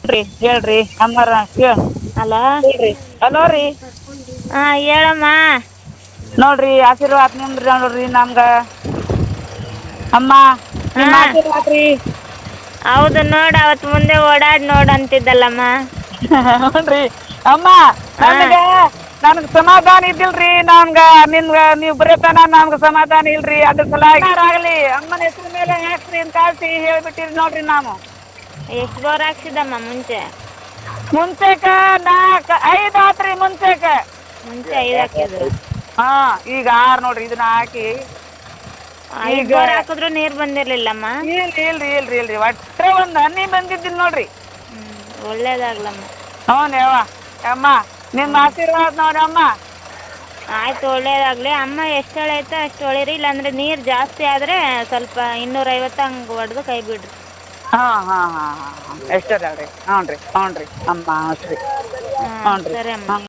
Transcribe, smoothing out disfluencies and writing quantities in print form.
ರೀ ಹೇಳ್ರಿ ಅಮ್ಮಾರ ಕೇಳ ಹಲೋ. ಹೇಳ್ರಿ ಹಲೋ ರೀ. ಹಾಂ ಹೇಳಮ್ಮ. ನೋಡ್ರಿ ಆಶೀರ್ವಾದ ನಿಮ್ದ್ರಿ ನೋಡ್ರಿ ನಮ್ಗೆ ಅಮ್ಮ ನಿಮ್ಮ ಹಾಂ ಆಶೀರ್ವಾದ ರೀ. ಹೌದು ನೋಡು ಅವತ್ತು ಮುಂದೆ ಓಡಾಡಿ ನೋಡು ಅಂತಿದ್ದಲ್ಲಮ್ಮ. ಹ್ಞೂನ್ರಿ ಅಮ್ಮ ಹಾಂ ನನಗೆ ಸಮಾಧಾನ ಇದ್ದಿಲ್ರಿ ನನ್ಗೆ ನಿಮ್ಗೆ ನೀವು ಬರೀತನ ನಮ್ಗೆ ಸಮಾಧಾನ ಇಲ್ರಿ ಅದ್ರ ಸಲಾಗಿ ಆಗಲಿ ಅಮ್ಮನ ಹೆಸ್ರ ಮೇಲೆ ಹಾಕ್ರಿ ಅಂತ ಕಾಲ್ಸಿ ಹೇಳ್ಬಿಟ್ಟಿರಿ ನೋಡ್ರಿ ನಾವು. ಎಷ್ಟು ಬೋರ್ ಹಾಕ್ಸಿದಮ್ಮ ಮುಂಚೆ. ಮುಂಚೆಕ 5 ಆತ್ರಿ ಮುಂಚೆಕ. ಮುಂಚೆ 5 ಹಾಕಿದ್ರು. ಹಾಂ ಈಗ 6 ನೋಡ್ರಿ ಇದನ್ನ ಹಾಕಿ. 5 ಈಗ ಬೋರ್ ಹಾಕಿದ್ರು ನೀರು ಬಂದಿರಲಿಲ್ಲಮ್ಮ. ಇಲ್ರಿ ಒಟ್ಟೆ ಒಂದು ಹನಿ ಬಂದಿದ್ದಿಲ್ಲ ನೋಡ್ರಿ. ಒಳ್ಳೇದಾಗ್ಲಮ್ಮ. ಹ್ಞೂ ಯವ್ವ ಅಮ್ಮ ನಿಮ್ಮ ಆಶೀರ್ವಾದ ನೋಡಮ್ಮ. ಆಯ್ತು ಒಳ್ಳೇದಾಗಲಿ ಅಮ್ಮ ಎಷ್ಟು ಹೊಳೈತೆ ಅಷ್ಟು ಹೊಳೀರಿ, ಇಲ್ಲಾಂದರೆ ನೀರು ಜಾಸ್ತಿ ಆದರೆ ಸ್ವಲ್ಪ 250 ಹಂಗೆ ಹೊಡೆದು ಕೈ ಬಿಡಿರಿ. ಹಾಂ ಎಷ್ಟದಾವೆ ರೀ ಹ್ಞೂ ರೀ ಅಮ್ಮ ಅಷ್ಟೇ. ಹಾಂ ಹ್ಞೂ ರೀ ಸರಿ ಅಮ್ಮ. ಹಾಂ